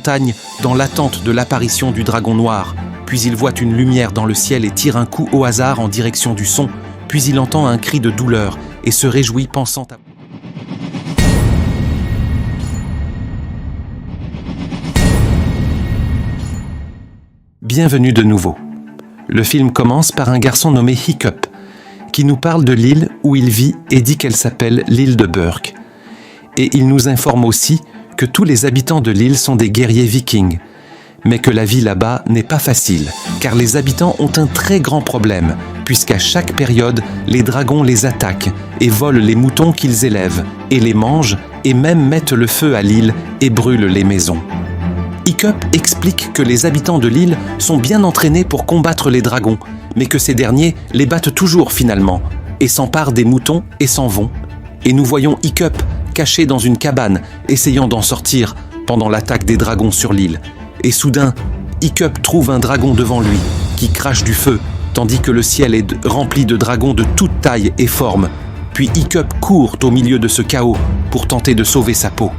montagne dans l'attente de l'apparition du dragon noir. Puis il voit une lumière dans le ciel et tire un coup au hasard en direction du son. Puis il entend un cri de douleur et se réjouit pensant à... Bienvenue de nouveau. Le film commence par un garçon nommé Hiccup, qui nous parle de l'île où il vit et dit qu'elle s'appelle l'île de Burke. Et il nous informe aussi que tous les habitants de l'île sont des guerriers vikings, mais que la vie là-bas n'est pas facile, car les habitants ont un très grand problème, puisqu'à chaque période, les dragons les attaquent et volent les moutons qu'ils élèvent, et les mangent, et même mettent le feu à l'île et brûlent les maisons. Hiccup explique que les habitants de l'île sont bien entraînés pour combattre les dragons, mais que ces derniers les battent toujours finalement, et s'emparent des moutons et s'en vont. Et nous voyons Hiccup caché dans une cabane, essayant d'en sortir pendant l'attaque des dragons sur l'île. Et soudain, Hiccup trouve un dragon devant lui, qui crache du feu, tandis que le ciel est rempli de dragons de toute taille et forme. Puis Hiccup court au milieu de ce chaos pour tenter de sauver sa peau.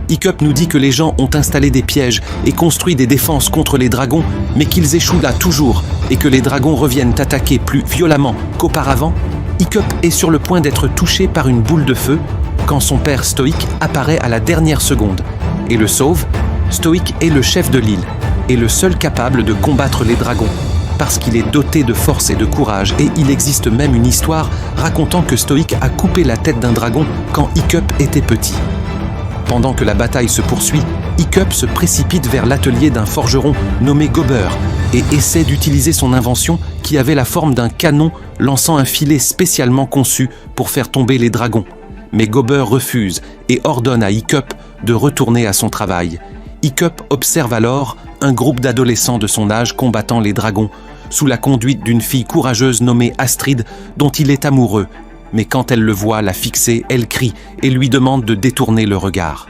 Hiccup nous dit que les gens ont installé des pièges et construit des défenses contre les dragons, mais qu'ils échouent là toujours, et que les dragons reviennent attaquer plus violemment qu'auparavant. Hiccup est sur le point d'être touché par une boule de feu, quand son père Stoïque apparaît à la dernière seconde et le sauve. Stoïque est le chef de l'île et le seul capable de combattre les dragons, parce qu'il est doté de force et de courage, et il existe même une histoire racontant que Stoïque a coupé la tête d'un dragon quand Hiccup était petit. Pendant que la bataille se poursuit, Hiccup se précipite vers l'atelier d'un forgeron nommé Gobber et essaie d'utiliser son invention qui avait la forme d'un canon lançant un filet spécialement conçu pour faire tomber les dragons. Mais Gobber refuse et ordonne à Hiccup de retourner à son travail. Hiccup observe alors un groupe d'adolescents de son âge combattant les dragons, sous la conduite d'une fille courageuse nommée Astrid, dont il est amoureux. Mais quand elle le voit la fixer, elle crie et lui demande de détourner le regard.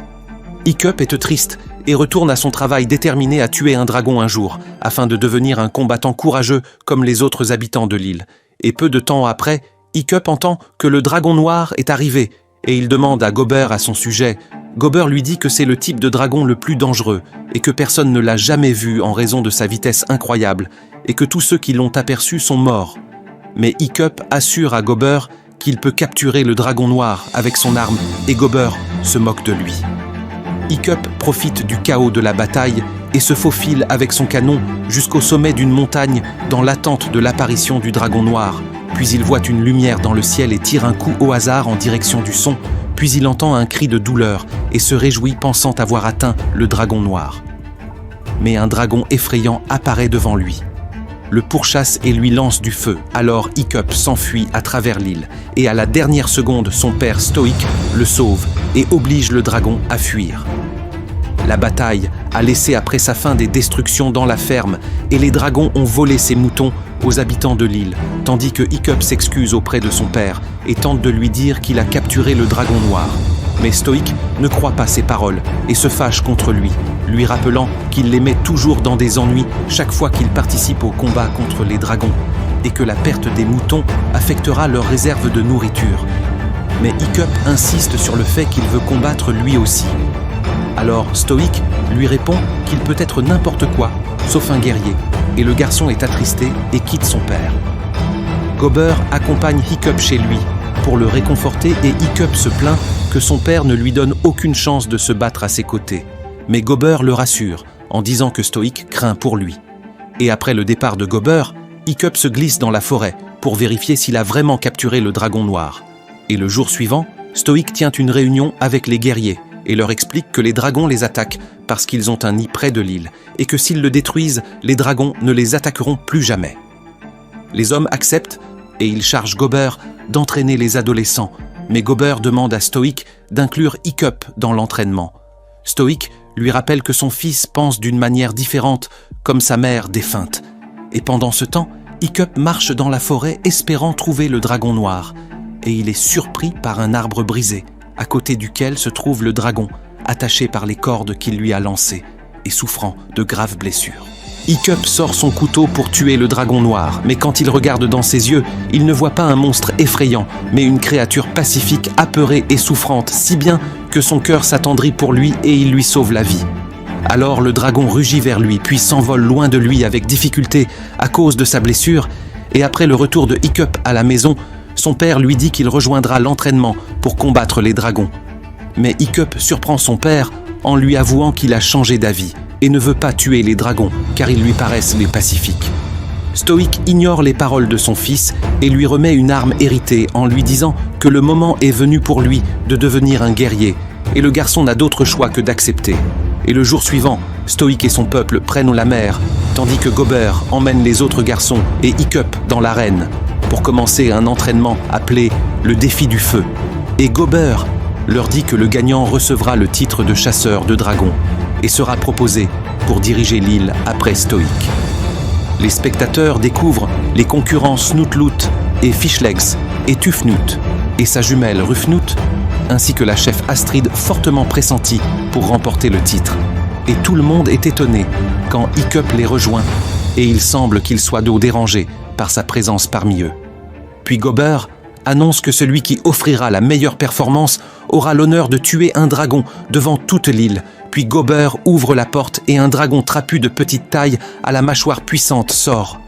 Hiccup est triste et retourne à son travail déterminé à tuer un dragon un jour, afin de devenir un combattant courageux comme les autres habitants de l'île. Et peu de temps après, Hiccup entend que le dragon noir est arrivé, et il demande à Gobber à son sujet. Gobber lui dit que c'est le type de dragon le plus dangereux, et que personne ne l'a jamais vu en raison de sa vitesse incroyable, et que tous ceux qui l'ont aperçu sont morts. Mais Hiccup assure à Gobber qu'il peut capturer le dragon noir avec son arme, et Gobber se moque de lui. Hiccup profite du chaos de la bataille et se faufile avec son canon jusqu'au sommet d'une montagne dans l'attente de l'apparition du dragon noir. Puis il voit une lumière dans le ciel et tire un coup au hasard en direction du son. Puis il entend un cri de douleur et se réjouit pensant avoir atteint le dragon noir. Mais un dragon effrayant apparaît devant lui, le pourchasse et lui lance du feu. Alors Hiccup s'enfuit à travers l'île, et à la dernière seconde, son père Stoïque le sauve et oblige le dragon à fuir. La bataille a laissé après sa fin des destructions dans la ferme, et les dragons ont volé ses moutons aux habitants de l'île, tandis que Hiccup s'excuse auprès de son père et tente de lui dire qu'il a capturé le dragon noir. Mais Stoïque ne croit pas ses paroles et se fâche contre lui, lui rappelant qu'il les met toujours dans des ennuis chaque fois qu'il participe au combat contre les dragons, et que la perte des moutons affectera leur réserve de nourriture. Mais Hiccup insiste sur le fait qu'il veut combattre lui aussi. Alors Stoïque lui répond qu'il peut être n'importe quoi, sauf un guerrier, et le garçon est attristé et quitte son père. Gobber accompagne Hiccup chez lui pour le réconforter, et Hiccup se plaint que son père ne lui donne aucune chance de se battre à ses côtés. Mais Gobber le rassure en disant que Stoïque craint pour lui. Et après le départ de Gobber, Hiccup se glisse dans la forêt pour vérifier s'il a vraiment capturé le dragon noir. Et le jour suivant, Stoïque tient une réunion avec les guerriers et leur explique que les dragons les attaquent parce qu'ils ont un nid près de l'île, et que s'ils le détruisent, les dragons ne les attaqueront plus jamais. Les hommes acceptent et ils chargent Gobber d'entraîner les adolescents, mais Gobber demande à Stoïque d'inclure Hiccup dans l'entraînement. Stoïque lui rappelle que son fils pense d'une manière différente, comme sa mère défunte. Et pendant ce temps, Hiccup marche dans la forêt espérant trouver le dragon noir, et il est surpris par un arbre brisé, à côté duquel se trouve le dragon, attaché par les cordes qu'il lui a lancées et souffrant de graves blessures. Hiccup sort son couteau pour tuer le dragon noir, mais quand il regarde dans ses yeux, il ne voit pas un monstre effrayant, mais une créature pacifique, apeurée et souffrante, si bien que son cœur s'attendrit pour lui et il lui sauve la vie. Alors le dragon rugit vers lui, puis s'envole loin de lui avec difficulté à cause de sa blessure, et après le retour de Hiccup à la maison, son père lui dit qu'il rejoindra l'entraînement pour combattre les dragons. Mais Hiccup surprend son père en lui avouant qu'il a changé d'avis et ne veut pas tuer les dragons car ils lui paraissent les pacifiques. Stoic ignore les paroles de son fils et lui remet une arme héritée en lui disant que le moment est venu pour lui de devenir un guerrier et le garçon n'a d'autre choix que d'accepter. Et le jour suivant, Stoic et son peuple prennent la mer, tandis que Gobber emmène les autres garçons et Hiccup dans l'arène pour commencer un entraînement appelé le défi du feu. Et Gobber leur dit que le gagnant recevra le titre de chasseur de dragons et sera proposé pour diriger l'île après Stoic. Les spectateurs découvrent les concurrents Snootloot et Fishlegs et Tufnut et sa jumelle Rufnut, ainsi que la chef Astrid fortement pressentie pour remporter le titre. Et tout le monde est étonné quand Hiccup les rejoint et il semble qu'il soit dérangé par sa présence parmi eux. Puis Gobber annonce que celui qui offrira la meilleure performance aura l'honneur de tuer un dragon devant toute l'île. Puis Gobber ouvre la porte et un dragon trapu de petite taille à la mâchoire puissante sort.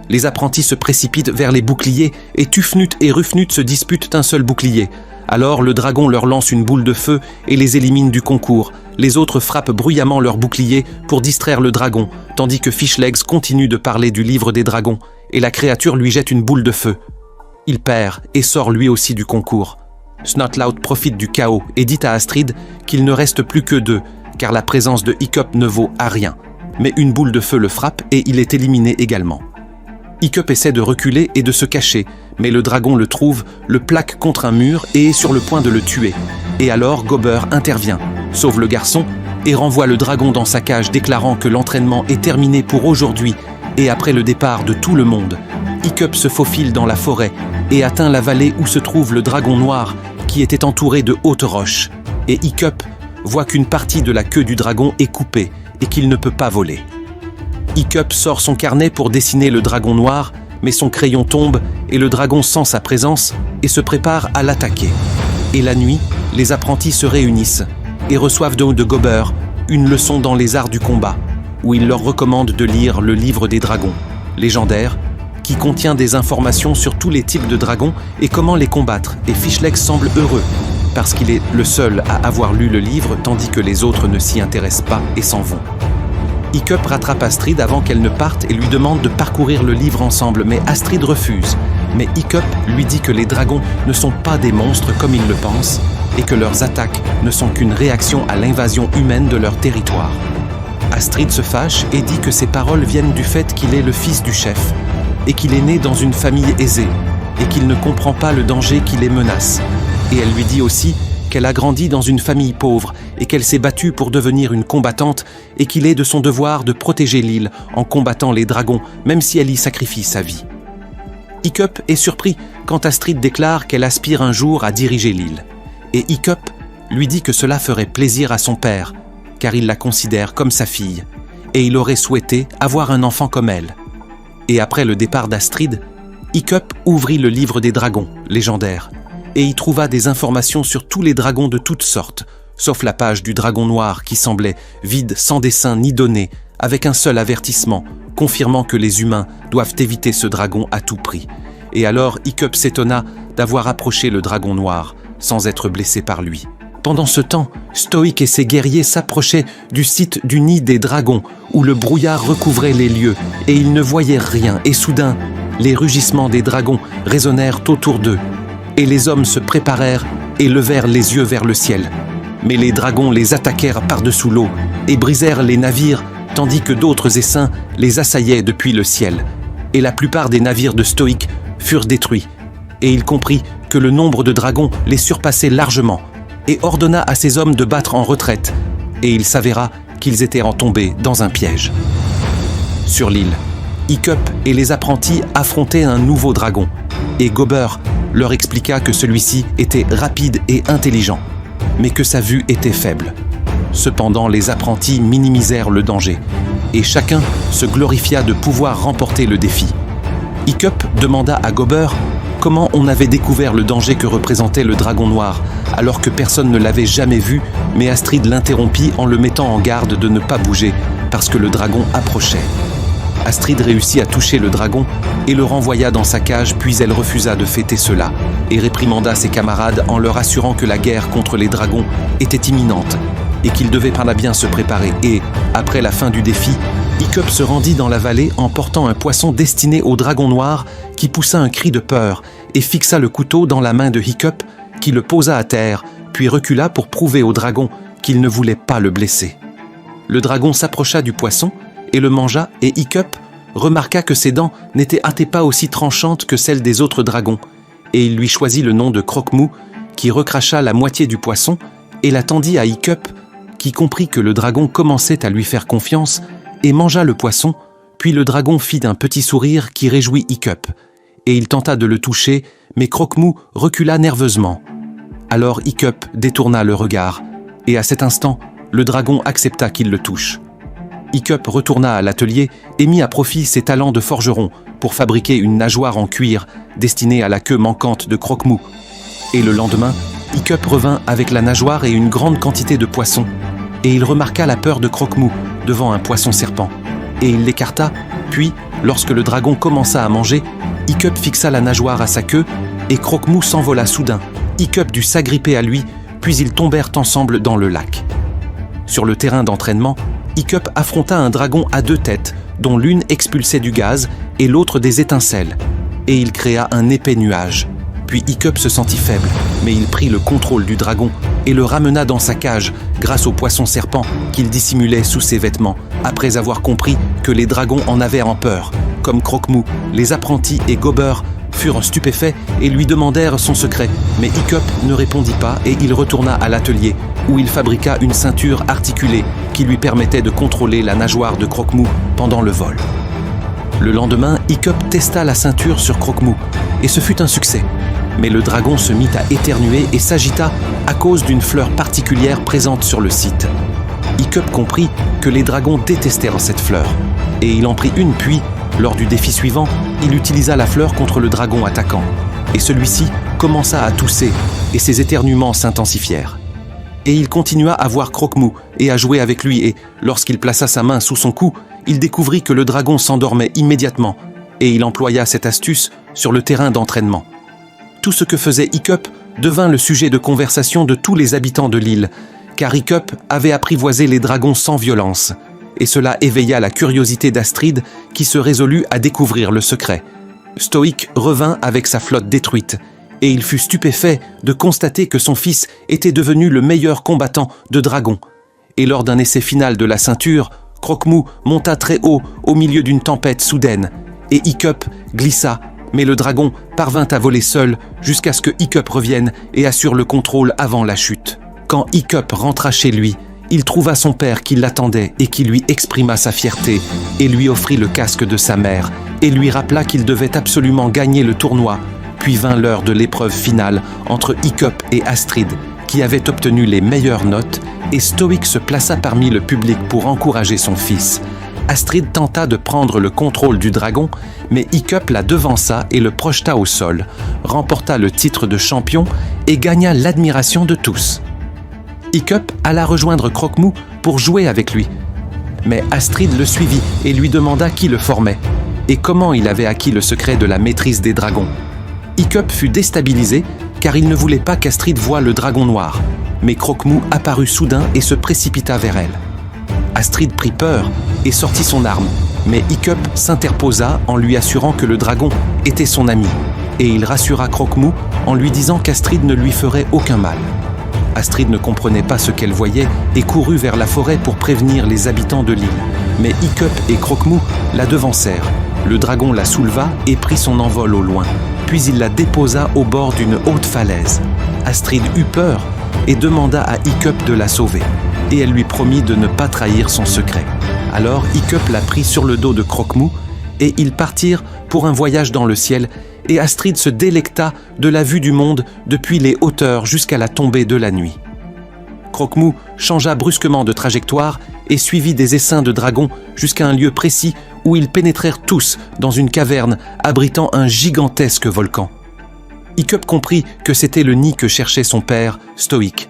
Les apprentis se précipitent vers les boucliers et Tufnut et Rufnut se disputent un seul bouclier. Alors le dragon leur lance une boule de feu et les élimine du concours. Les autres frappent bruyamment leurs boucliers pour distraire le dragon, tandis que Fishlegs continue de parler du livre des dragons et la créature lui jette une boule de feu. Il perd et sort lui aussi du concours. Snotlout profite du chaos et dit à Astrid qu'il ne reste plus que deux, car la présence de Hiccup ne vaut à rien. Mais une boule de feu le frappe et il est éliminé également. Hiccup essaie de reculer et de se cacher, mais le dragon le trouve, le plaque contre un mur et est sur le point de le tuer. Et alors Gobber intervient, sauve le garçon et renvoie le dragon dans sa cage déclarant que l'entraînement est terminé pour aujourd'hui et après le départ de tout le monde. Hiccup se faufile dans la forêt et atteint la vallée où se trouve le dragon noir qui était entouré de hautes roches. Et Hiccup voit qu'une partie de la queue du dragon est coupée et qu'il ne peut pas voler. Hiccup sort son carnet pour dessiner le dragon noir, mais son crayon tombe et le dragon sent sa présence et se prépare à l'attaquer. Et la nuit, les apprentis se réunissent et reçoivent de Gobber une leçon dans les arts du combat, où il leur recommande de lire le livre des dragons, légendaire, qui contient des informations sur tous les types de dragons et comment les combattre. Et Fishlegs semble heureux, parce qu'il est le seul à avoir lu le livre, tandis que les autres ne s'y intéressent pas et s'en vont. Hiccup rattrape Astrid avant qu'elle ne parte et lui demande de parcourir le livre ensemble, mais Astrid refuse. Mais Hiccup lui dit que les dragons ne sont pas des monstres comme ils le pensent et que leurs attaques ne sont qu'une réaction à l'invasion humaine de leur territoire. Astrid se fâche et dit que ces paroles viennent du fait qu'il est le fils du chef et qu'il est né dans une famille aisée et qu'il ne comprend pas le danger qui les menace. Et elle lui dit aussi qu'elle a grandi dans une famille pauvre et qu'elle s'est battue pour devenir une combattante et qu'il est de son devoir de protéger l'île en combattant les dragons, même si elle y sacrifie sa vie. Hiccup est surpris quand Astrid déclare qu'elle aspire un jour à diriger l'île. Et Hiccup lui dit que cela ferait plaisir à son père, car il la considère comme sa fille, et il aurait souhaité avoir un enfant comme elle. Et après le départ d'Astrid, Hiccup ouvrit le livre des dragons, légendaire, et y trouva des informations sur tous les dragons de toutes sortes, sauf la page du dragon noir qui semblait vide, sans dessin ni données, avec un seul avertissement, confirmant que les humains doivent éviter ce dragon à tout prix. Et alors Hiccup s'étonna d'avoir approché le dragon noir, sans être blessé par lui. Pendant ce temps, Stoic et ses guerriers s'approchaient du site du nid des dragons, où le brouillard recouvrait les lieux, et ils ne voyaient rien, et soudain, les rugissements des dragons résonnèrent autour d'eux, et les hommes se préparèrent et levèrent les yeux vers le ciel. Mais les dragons les attaquèrent par-dessous l'eau, et brisèrent les navires, tandis que d'autres essaims les assaillaient depuis le ciel. Et la plupart des navires de Stoic furent détruits, et il comprit que le nombre de dragons les surpassait largement, et ordonna à ses hommes de battre en retraite, et il s'avéra qu'ils étaient tombés dans un piège. Sur l'île, Hiccup et les apprentis affrontaient un nouveau dragon, et Gobber leur expliqua que celui-ci était rapide et intelligent, mais que sa vue était faible. Cependant, les apprentis minimisèrent le danger, et chacun se glorifia de pouvoir remporter le défi. Hiccup demanda à Gobber comment on avait découvert le danger que représentait le dragon noir, alors que personne ne l'avait jamais vu, mais Astrid l'interrompit en le mettant en garde de ne pas bouger, parce que le dragon approchait. Astrid réussit à toucher le dragon et le renvoya dans sa cage, puis elle refusa de fêter cela et réprimanda ses camarades en leur assurant que la guerre contre les dragons était imminente et qu'ils devaient par là bien se préparer. Et, après la fin du défi, Hiccup se rendit dans la vallée en portant un poisson destiné au dragon noir qui poussa un cri de peur et fixa le couteau dans la main de Hiccup qui le posa à terre, puis recula pour prouver au dragon qu'il ne voulait pas le blesser. Le dragon s'approcha du poisson et le mangea, et Hiccup remarqua que ses dents n'étaient pas aussi tranchantes que celles des autres dragons, et il lui choisit le nom de Croque-Mou, qui recracha la moitié du poisson et la tendit à Hiccup, qui comprit que le dragon commençait à lui faire confiance et mangea le poisson, puis le dragon fit un petit sourire qui réjouit Hiccup, et il tenta de le toucher, mais Croque-Mou recula nerveusement. Alors Hiccup détourna le regard, et à cet instant, le dragon accepta qu'il le touche. Hiccup retourna à l'atelier et mit à profit ses talents de forgeron pour fabriquer une nageoire en cuir destinée à la queue manquante de Croque-Mou. Et le lendemain, Hiccup revint avec la nageoire et une grande quantité de poissons, et il remarqua la peur de Croque-Mou devant un poisson-serpent, et il l'écarta, puis, lorsque le dragon commença à manger, Hiccup fixa la nageoire à sa queue, et Croque-Mou s'envola soudain. Hiccup dut s'agripper à lui, puis ils tombèrent ensemble dans le lac. Sur le terrain d'entraînement, Hiccup affronta un dragon à 2 têtes, dont l'une expulsait du gaz et l'autre des étincelles, et il créa un épais nuage. Puis Hiccup se sentit faible, mais il prit le contrôle du dragon et le ramena dans sa cage grâce au poisson-serpent qu'il dissimulait sous ses vêtements, après avoir compris que les dragons en avaient en peur. Comme Croque-Mou, les apprentis et Gobber furent stupéfaits et lui demandèrent son secret, mais Hiccup ne répondit pas et il retourna à l'atelier, où il fabriqua une ceinture articulée qui lui permettait de contrôler la nageoire de Croque-Mou pendant le vol. Le lendemain, Hiccup testa la ceinture sur Croque-Mou, et ce fut un succès. Mais le dragon se mit à éternuer et s'agita à cause d'une fleur particulière présente sur le site. Hiccup comprit que les dragons détestèrent cette fleur, et il en prit une, puis, lors du défi suivant, il utilisa la fleur contre le dragon attaquant, et celui-ci commença à tousser, et ses éternuements s'intensifièrent. Et il continua à voir Croque-Mou et à jouer avec lui, et lorsqu'il plaça sa main sous son cou, il découvrit que le dragon s'endormait immédiatement, et il employa cette astuce sur le terrain d'entraînement. Tout ce que faisait Hiccup devint le sujet de conversation de tous les habitants de l'île, car Hiccup avait apprivoisé les dragons sans violence, et cela éveilla la curiosité d'Astrid qui se résolut à découvrir le secret. Stoïque revint avec sa flotte détruite, et il fut stupéfait de constater que son fils était devenu le meilleur combattant de dragons. Et lors d'un essai final de la ceinture, Croque-Mou monta très haut au milieu d'une tempête soudaine, et Hiccup glissa, mais le dragon parvint à voler seul jusqu'à ce que Hiccup revienne et assure le contrôle avant la chute. Quand Hiccup rentra chez lui, il trouva son père qui l'attendait et qui lui exprima sa fierté et lui offrit le casque de sa mère et lui rappela qu'il devait absolument gagner le tournoi. Puis vint l'heure de l'épreuve finale entre Hiccup et Astrid, qui avait obtenu les meilleures notes, et Stoïque se plaça parmi le public pour encourager son fils. Astrid tenta de prendre le contrôle du dragon, mais Hiccup la devança et le projeta au sol, remporta le titre de champion et gagna l'admiration de tous. Hiccup alla rejoindre Croque-Mou pour jouer avec lui, mais Astrid le suivit et lui demanda qui le formait, et comment il avait acquis le secret de la maîtrise des dragons. Hiccup fut déstabilisé car il ne voulait pas qu'Astrid voie le dragon noir, mais Croque-Mou apparut soudain et se précipita vers elle. Astrid prit peur et sortit son arme, mais Hiccup s'interposa en lui assurant que le dragon était son ami, et il rassura Croque-Mou en lui disant qu'Astrid ne lui ferait aucun mal. Astrid ne comprenait pas ce qu'elle voyait et courut vers la forêt pour prévenir les habitants de l'île, mais Hiccup et Croque-Mou la devancèrent. Le dragon la souleva et prit son envol au loin, puis il la déposa au bord d'une haute falaise. Astrid eut peur et demanda à Hiccup de la sauver, et elle lui promit de ne pas trahir son secret. Alors Hiccup la prit sur le dos de Croque-Mou, et ils partirent pour un voyage dans le ciel, et Astrid se délecta de la vue du monde depuis les hauteurs jusqu'à la tombée de la nuit. Croque-Mou changea brusquement de trajectoire et suivit des essaims de dragons jusqu'à un lieu précis où ils pénétrèrent tous dans une caverne abritant un gigantesque volcan. Hiccup comprit que c'était le nid que cherchait son père, Stoïque.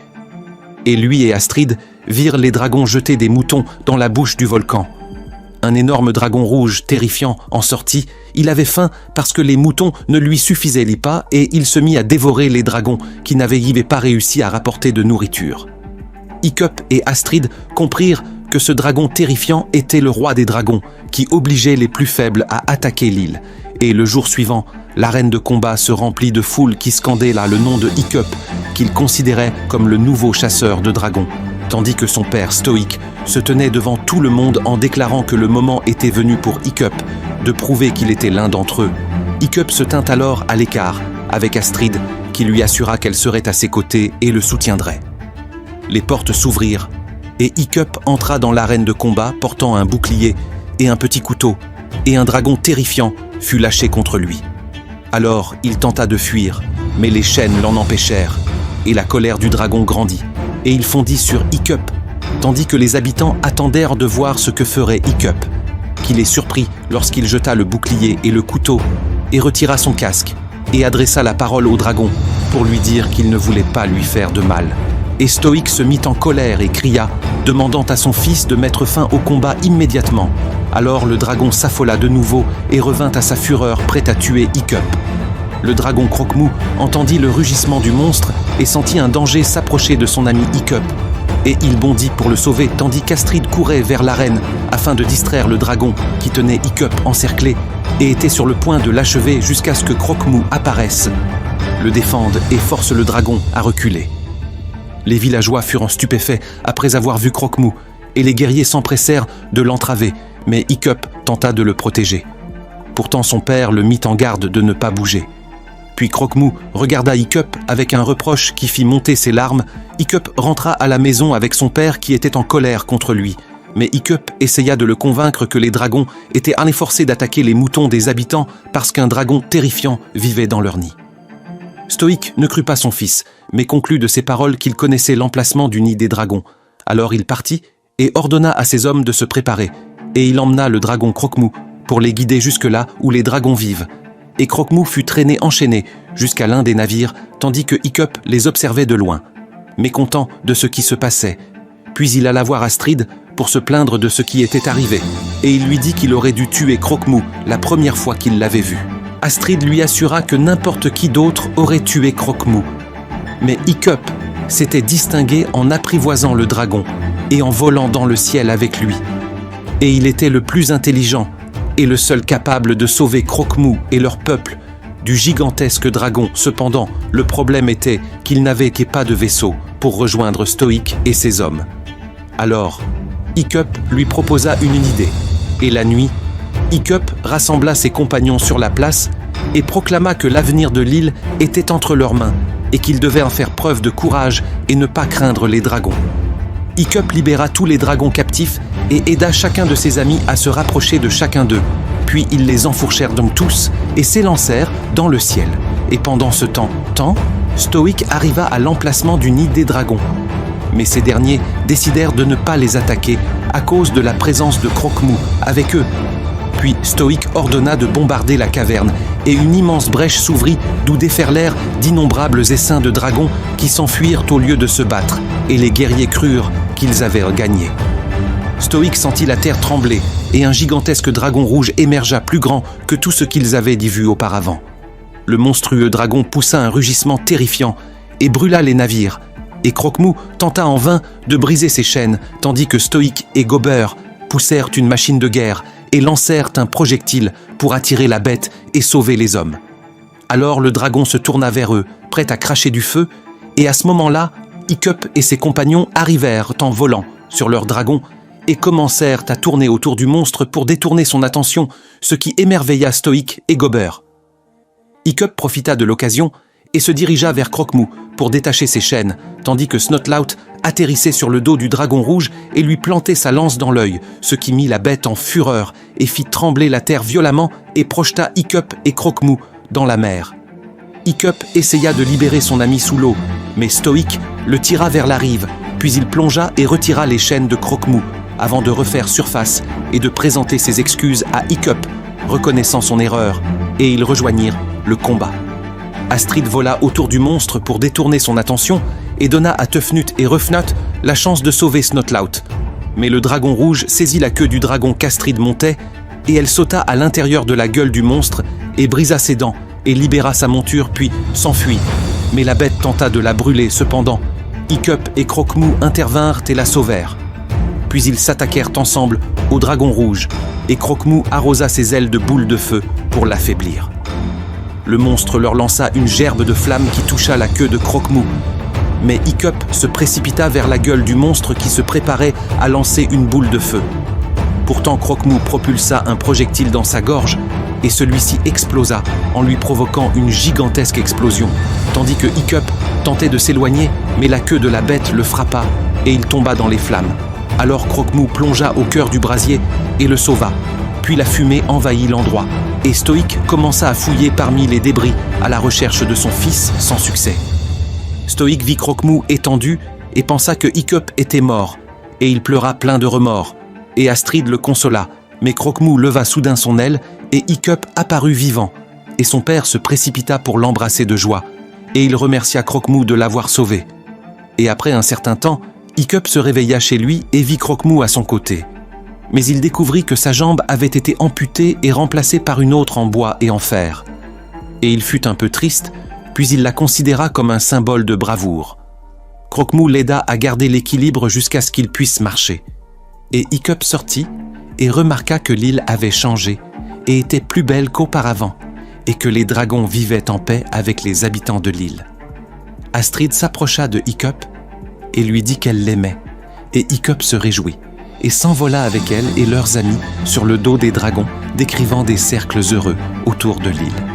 Et lui et Astrid virent les dragons jeter des moutons dans la bouche du volcan. Un énorme dragon rouge terrifiant en sortit. Il avait faim parce que les moutons ne lui suffisaient pas et il se mit à dévorer les dragons qui n'avaient pas réussi à rapporter de nourriture. Hiccup et Astrid comprirent que ce dragon terrifiant était le roi des dragons qui obligeait les plus faibles à attaquer l'île. Et le jour suivant, l'arène de combat se remplit de foules qui scandaient là le nom de Hiccup, qu'il considérait comme le nouveau chasseur de dragons, tandis que son père Stoïque se tenait devant tout le monde en déclarant que le moment était venu pour Hiccup de prouver qu'il était l'un d'entre eux. Hiccup se tint alors à l'écart avec Astrid, qui lui assura qu'elle serait à ses côtés et le soutiendrait. Les portes s'ouvrirent et Hiccup entra dans l'arène de combat portant un bouclier et un petit couteau, et un dragon terrifiant fut lâché contre lui. Alors il tenta de fuir, mais les chaînes l'en empêchèrent, et la colère du dragon grandit, et il fondit sur Hiccup, tandis que les habitants attendèrent de voir ce que ferait Hiccup, qui les surprit lorsqu'il jeta le bouclier et le couteau, et retira son casque, et adressa la parole au dragon pour lui dire qu'il ne voulait pas lui faire de mal. Et Stoïque se mit en colère et cria, demandant à son fils de mettre fin au combat immédiatement. Alors le dragon s'affola de nouveau et revint à sa fureur, prêt à tuer Hiccup. Le dragon Croque-Mou entendit le rugissement du monstre et sentit un danger s'approcher de son ami Hiccup. Et il bondit pour le sauver, tandis qu'Astrid courait vers l'arène afin de distraire le dragon qui tenait Hiccup encerclé et était sur le point de l'achever jusqu'à ce que Croque-Mou apparaisse, le défende et force le dragon à reculer. Les villageois furent stupéfaits après avoir vu Croque-Mou, et les guerriers s'empressèrent de l'entraver, mais Hiccup tenta de le protéger. Pourtant son père le mit en garde de ne pas bouger. Puis Croque-Mou regarda Hiccup avec un reproche qui fit monter ses larmes. Hiccup rentra à la maison avec son père qui était en colère contre lui. Mais Hiccup essaya de le convaincre que les dragons étaient forcés d'attaquer les moutons des habitants parce qu'un dragon terrifiant vivait dans leur nid. Stoïque ne crut pas son fils, mais conclut de ses paroles qu'il connaissait l'emplacement du nid des dragons. Alors il partit et ordonna à ses hommes de se préparer, et il emmena le dragon Croque-Mou pour les guider jusque-là où les dragons vivent. Et Croque-Mou fut traîné enchaîné jusqu'à l'un des navires, tandis que Hiccup les observait de loin, mécontent de ce qui se passait. Puis il alla voir Astrid pour se plaindre de ce qui était arrivé, et il lui dit qu'il aurait dû tuer Croque-Mou la première fois qu'il l'avait vu. Astrid lui assura que n'importe qui d'autre aurait tué Croque-Mou. Mais Hiccup s'était distingué en apprivoisant le dragon et en volant dans le ciel avec lui. Et il était le plus intelligent et le seul capable de sauver Croque-Mou et leur peuple du gigantesque dragon. Cependant, le problème était qu'il n'avait pas de vaisseau pour rejoindre Stoïque et ses hommes. Alors, Hiccup lui proposa une idée, et la nuit, Hiccup rassembla ses compagnons sur la place et proclama que l'avenir de l'île était entre leurs mains et qu'ils devaient en faire preuve de courage et ne pas craindre les dragons. Hiccup libéra tous les dragons captifs et aida chacun de ses amis à se rapprocher de chacun d'eux. Puis ils les enfourchèrent donc tous et s'élancèrent dans le ciel. Et pendant ce temps, Stoïque arriva à l'emplacement du nid des dragons. Mais ces derniers décidèrent de ne pas les attaquer à cause de la présence de Croque-Mou avec eux. Puis Stoïque ordonna de bombarder la caverne et une immense brèche s'ouvrit d'où déferlèrent d'innombrables essaims de dragons qui s'enfuirent au lieu de se battre, et les guerriers crurent qu'ils avaient gagné. Stoïque sentit la terre trembler et un gigantesque dragon rouge émergea plus grand que tout ce qu'ils avaient vu auparavant. Le monstrueux dragon poussa un rugissement terrifiant et brûla les navires, et Croque-Mou tenta en vain de briser ses chaînes, tandis que Stoïque et Gober poussèrent une machine de guerre et lancèrent un projectile pour attirer la bête et sauver les hommes. Alors le dragon se tourna vers eux, prêt à cracher du feu, et à ce moment-là, Hiccup et ses compagnons arrivèrent en volant sur leur dragon et commencèrent à tourner autour du monstre pour détourner son attention, ce qui émerveilla Stoïque et Gober. Hiccup profita de l'occasion et se dirigea vers Croque-Mou pour détacher ses chaînes, tandis que Snotlout atterrissait sur le dos du dragon rouge et lui plantait sa lance dans l'œil, ce qui mit la bête en fureur et fit trembler la terre violemment et projeta Hiccup et Croque-Mou dans la mer. Hiccup essaya de libérer son ami sous l'eau, mais Stoïque le tira vers la rive, puis il plongea et retira les chaînes de Croque-Mou avant de refaire surface et de présenter ses excuses à Hiccup, reconnaissant son erreur, et ils rejoignirent le combat. Astrid vola autour du monstre pour détourner son attention et donna à Tufnut et Rufnut la chance de sauver Snotlout. Mais le dragon rouge saisit la queue du dragon qu'Astrid montait et elle sauta à l'intérieur de la gueule du monstre et brisa ses dents et libéra sa monture puis s'enfuit. Mais la bête tenta de la brûler cependant. Hiccup et Croque-Mou intervinrent et la sauvèrent. Puis ils s'attaquèrent ensemble au dragon rouge et Croque-Mou arrosa ses ailes de boules de feu pour l'affaiblir. Le monstre leur lança une gerbe de flammes qui toucha la queue de Croque-Mou. Mais Hiccup se précipita vers la gueule du monstre qui se préparait à lancer une boule de feu. Pourtant, Croque-Mou propulsa un projectile dans sa gorge et celui-ci explosa en lui provoquant une gigantesque explosion, tandis que Hiccup tentait de s'éloigner, mais la queue de la bête le frappa et il tomba dans les flammes. Alors Croque-Mou plongea au cœur du brasier et le sauva. Puis la fumée envahit l'endroit et Stoïque commença à fouiller parmi les débris à la recherche de son fils sans succès. Stoïque vit Croque-Mou étendu et pensa que Hiccup était mort et il pleura plein de remords. Et Astrid le consola, mais Croque-Mou leva soudain son aile et Hiccup apparut vivant. Et son père se précipita pour l'embrasser de joie. Et il remercia Croque-Mou de l'avoir sauvé. Et après un certain temps, Hiccup se réveilla chez lui et vit Croque-Mou à son côté. Mais il découvrit que sa jambe avait été amputée et remplacée par une autre en bois et en fer. Et il fut un peu triste, puis il la considéra comme un symbole de bravoure. Croque-Mou l'aida à garder l'équilibre jusqu'à ce qu'il puisse marcher. Et Hiccup sortit et remarqua que l'île avait changé et était plus belle qu'auparavant, et que les dragons vivaient en paix avec les habitants de l'île. Astrid s'approcha de Hiccup et lui dit qu'elle l'aimait, et Hiccup se réjouit, et s'envola avec elle et leurs amis sur le dos des dragons, décrivant des cercles heureux autour de l'île.